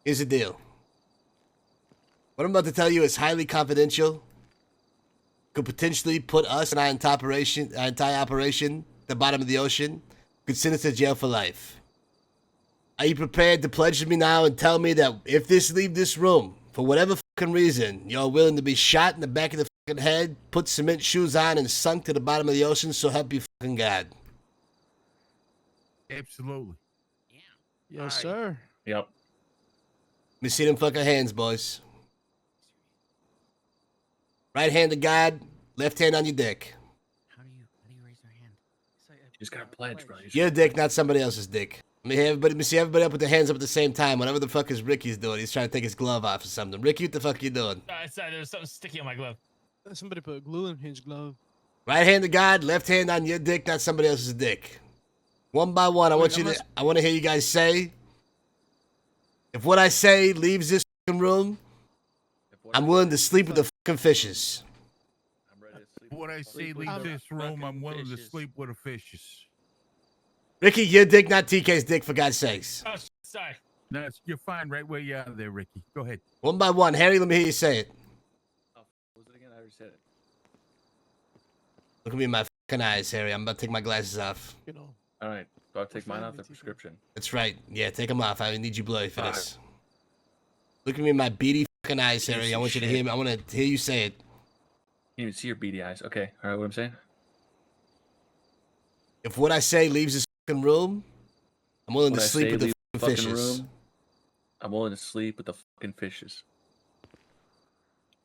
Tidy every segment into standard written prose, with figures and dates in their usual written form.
Here's the deal. What I'm about to tell you is highly confidential. Could potentially put us and our entire operation at the bottom of the ocean. Could send us to jail for life. Are you prepared to pledge to me now and tell me that if leave this room, for whatever fucking reason, you're willing to be shot in the back of the fucking head, put cement shoes on, and sunk to the bottom of the ocean, so help you fucking God? Absolutely. Yeah. Yes, sir. Yep. Let me see them fucking hands, boys. Right hand to God, left hand on your dick. How do you raise your hand? You just gotta pledge, bro. Your dick, not somebody else's dick. Let me see everybody up with their hands up at the same time. Whatever the fuck is Ricky's doing. He's trying to take his glove off or something. Ricky, what the fuck are you doing? Sorry, there was something sticky on my glove. Somebody put glue in his glove. Right hand to God, left hand on your dick, not somebody else's dick. One by one, I want to hear you guys say, if what I say leaves this fucking room, I'm willing to sleep with the fucking fishes. What I say leave this room, I'm willing to sleep with the fishes. Ricky, your dick, not TK's dick, for God's sakes. Oh, sorry. No, you're fine right where you are there, Ricky. Go ahead. One by one. Harry, let me hear you say it. Oh, what was it again? I already said it. Look at me in my fucking eyes, Harry. I'm about to take my glasses off. You know. All right. Do I take mine off the prescription? That's right. Yeah, take them off. I need you blurry for this. Look at me in my beady fucking eyes, Harry. I want you to hear me. I want to hear you say it. You even see your beady eyes. Okay. All right. What I'm saying? If what I say leaves this fucking room, I'm willing to sleep with the fucking fishes. Room, I'm willing to sleep with the fucking fishes.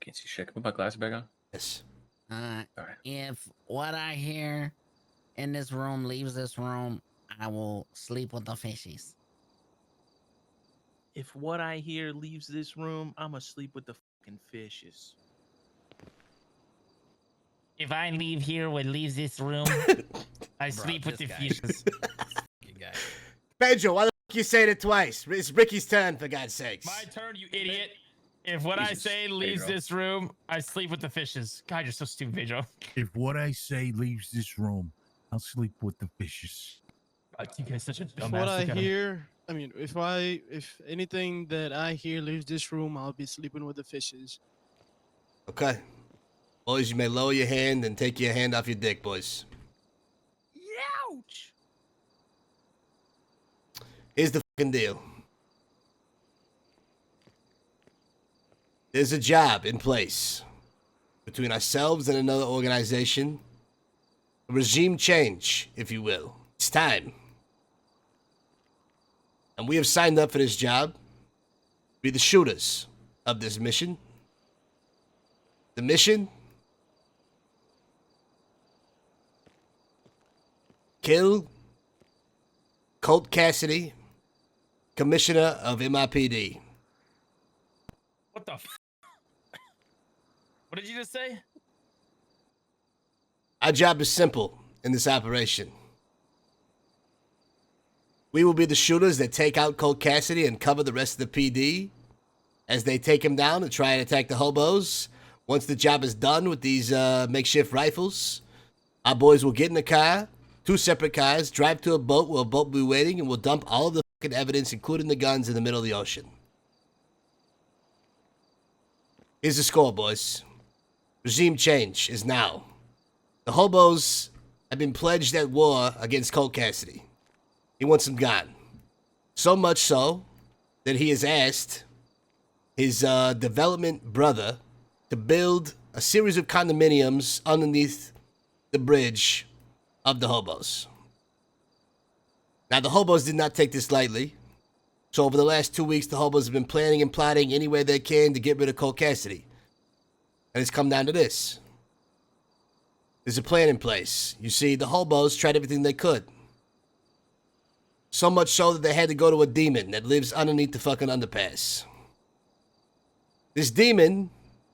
Can't see shit. Can I put my glasses back on? Yes. All right. If what I hear in this room leaves this room, I will sleep with the fishies. If what I hear leaves this room, I'm asleep with the fucking fishes. If I leave here what leaves this room, I sleep with the fishes. Pedro, why the fuck you saying it twice? It's Ricky's turn, for God's sakes. My turn, you idiot. If what I say leaves this room, I sleep with the fishes. God, you're so stupid, Pedro. If what I say leaves this room, I'll sleep with the fishes. You guys such a dumbass. If what I hear, I mean, if anything that I hear leaves this room, I'll be sleeping with the fishes. Okay. Boys, you may lower your hand and take your hand off your dick, boys. Ouch! Here's the fucking deal. There's a job in place between ourselves and another organization. A regime change, if you will. It's time. And we have signed up for this job to be the shooters of this mission. The mission: kill Colt Cassidy, Commissioner of MIPD. What the f? What did you just say? Our job is simple in this operation. We will be the shooters that take out Colt Cassidy and cover the rest of the PD as they take him down and try and attack the hobos. Once the job is done with these makeshift rifles, our boys will get in the car, 2 separate cars, drive to a boat where a boat will be waiting, and we'll dump all of the fucking evidence, including the guns, in the middle of the ocean. Here's the score, boys. Regime change is now. The hobos have been pledged at war against Colt Cassidy. He wants him gone. So much so that he has asked his development brother to build a series of condominiums underneath the bridge of the hobos. Now, the hobos did not take this lightly. So over the last 2 weeks, the hobos have been planning and plotting any way they can to get rid of Colt Cassidy. And it's come down to this. There's a plan in place. You see, the hobos tried everything they could. So much so that they had to go to a demon that lives underneath the fucking underpass. This demon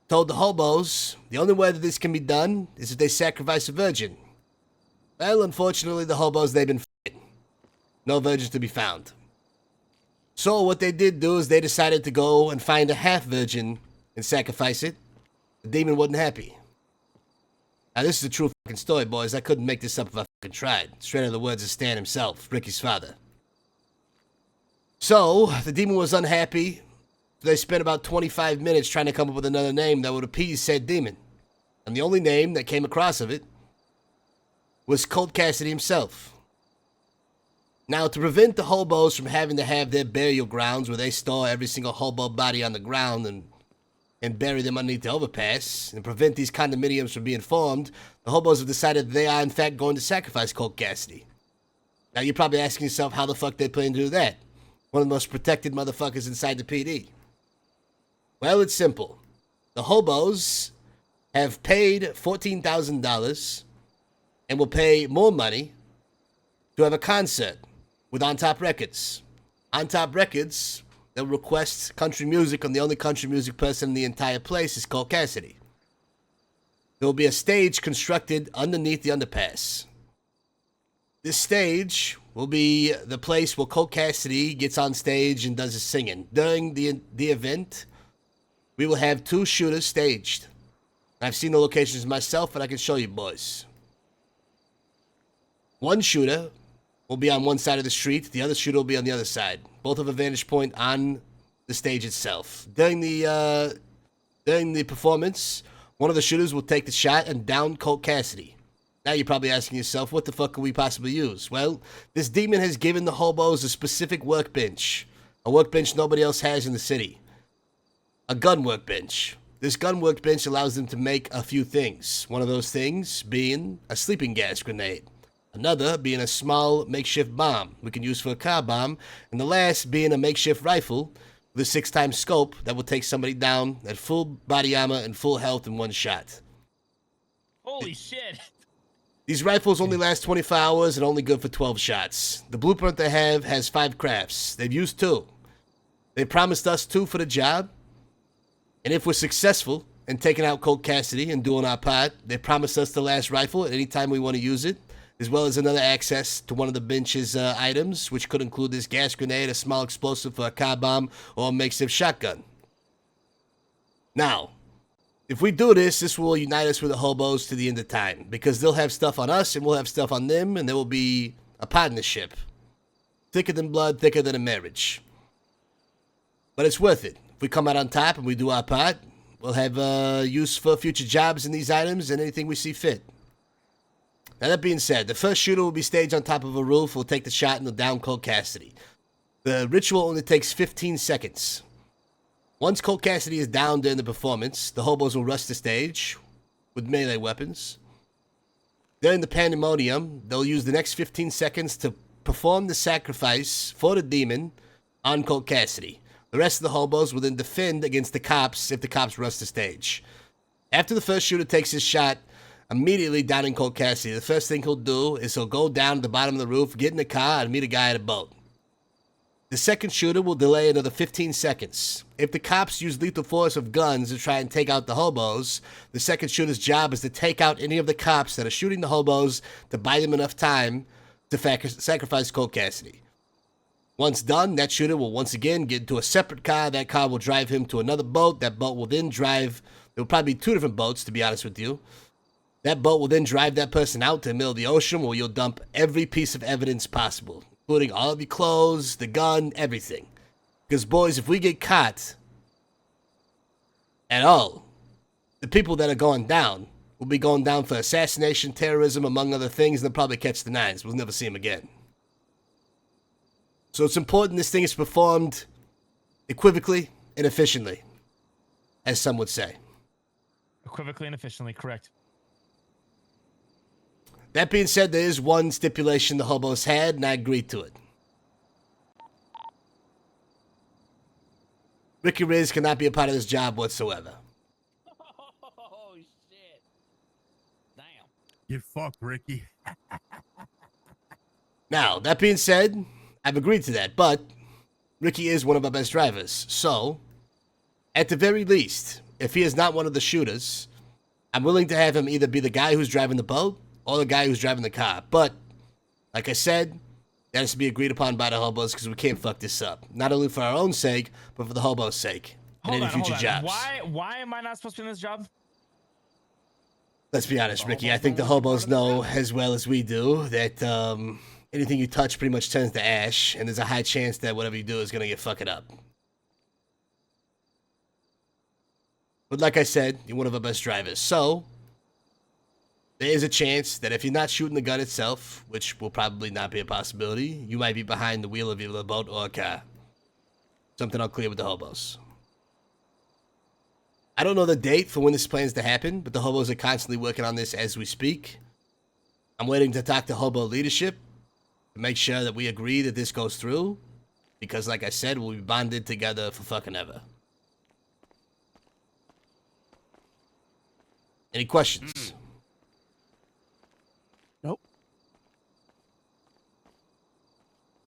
told the hobos the only way that this can be done is if they sacrifice a virgin. Well, unfortunately, the hobos, they've been f***ing. No virgins to be found. So what they did do is they decided to go and find a half virgin and sacrifice it. The demon wasn't happy. Now, this is a true fucking story, boys. I couldn't make this up if I fucking tried. Straight out of the words of Stan himself, Ricky's father. So, the demon was unhappy they spent about 25 minutes trying to come up with another name that would appease said demon. And the only name that came across of it was Colt Cassidy himself. Now, to prevent the hobos from having to have their burial grounds where they store every single hobo body on the ground and bury them underneath the overpass, and prevent these condominiums from being formed, the hobos have decided they are in fact going to sacrifice Colt Cassidy. Now, you're probably asking yourself how the fuck they plan to do that. One of the most protected motherfuckers inside the PD. Well, it's simple. The hobos have paid $14,000 and will pay more money to have a concert with On Top Records. On Top Records, they'll request country music, and the only country music person in the entire place is Colt Cassidy. There will be a stage constructed underneath the underpass. This stage will be the place where Colt Cassidy gets on stage and does his singing. During the event, we will have 2 shooters staged. I've seen the locations myself, and I can show you, boys. One shooter will be on one side of the street. The other shooter will be on the other side. Both have a vantage point on the stage itself. During the performance, one of the shooters will take the shot and down Colt Cassidy. Now you're probably asking yourself, what the fuck could we possibly use? Well, this demon has given the hobos a specific workbench. A workbench nobody else has in the city. A gun workbench. This gun workbench allows them to make a few things. One of those things being a sleeping gas grenade. Another being a small makeshift bomb we can use for a car bomb. And the last being a makeshift rifle with a 6x scope that will take somebody down at full body armor and full health in one shot. Holy shit. These rifles only last 24 hours and only good for 12 shots. The blueprint they have has 5 crafts. They've used 2. They promised us 2 for the job. And if we're successful in taking out Colt Cassidy and doing our part, they promised us the last rifle at any time we want to use it, as well as another access to one of the bench's items, which could include this gas grenade, a small explosive for a car bomb, or a makeshift shotgun. Now, if we do this, this will unite us with the hobos to the end of time, because they'll have stuff on us and we'll have stuff on them, and there will be a partnership. Thicker than blood, thicker than a marriage. But it's worth it. If we come out on top and we do our part, we'll have use for future jobs in these items and anything we see fit. Now, that being said, the first shooter will be staged on top of a roof, will take the shot and will down Colt Cassidy. The ritual only takes 15 seconds. Once Colt Cassidy is down during the performance, the hobos will rush the stage with melee weapons. During the pandemonium, they'll use the next 15 seconds to perform the sacrifice for the demon on Colt Cassidy. The rest of the hobos will then defend against the cops if the cops rush the stage. After the first shooter takes his shot, immediately downing Colt Cassidy, the first thing he'll do is he'll go down to the bottom of the roof, get in the car, and meet a guy at a boat. The second shooter will delay another 15 seconds. If the cops use lethal force of guns to try and take out the hobos, the second shooter's job is to take out any of the cops that are shooting the hobos to buy them enough time to sacrifice Colt Cassidy. Once done, that shooter will once again get into a separate car. That car will drive him to another boat. That boat will then drive... There will probably be 2 different boats, to be honest with you. That boat will then drive that person out to the middle of the ocean where you'll dump every piece of evidence possible, including all of your clothes, the gun, everything. Because, boys, if we get caught at all, the people that are going down will be going down for assassination, terrorism, among other things, and they'll probably catch the 9s. We'll never see them again. So it's important this thing is performed equivocally and efficiently, as some would say. Equivocally and efficiently, correct. That being said, there is one stipulation the hobos had, and I agreed to it. Ricky Riz cannot be a part of this job whatsoever. Oh, shit. Damn. Get fucked, Ricky. Now, that being said, I've agreed to that, but Ricky is one of our best drivers. So, at the very least, if he is not one of the shooters, I'm willing to have him either be the guy who's driving the boat or the guy who's driving the car. But, like I said, that has to be agreed upon by the hobos because we can't fuck this up. Not only for our own sake, but for the hobos' sake. And any future jobs. Why am I not supposed to be in this job? Let's be honest, Ricky. I think the hobos know as well as we do that anything you touch pretty much turns to ash, and there's a high chance that whatever you do is going to get fucked up. But like I said, you're one of our best drivers. So, there is a chance that if you're not shooting the gun itself, which will probably not be a possibility, you might be behind the wheel of either a boat or a car. Something I'll clear with the hobos. I don't know the date for when this plans to happen, but the hobos are constantly working on this as we speak. I'm waiting to talk to hobo leadership to make sure that we agree that this goes through. Because like I said, we'll be bonded together for fucking ever. Any questions?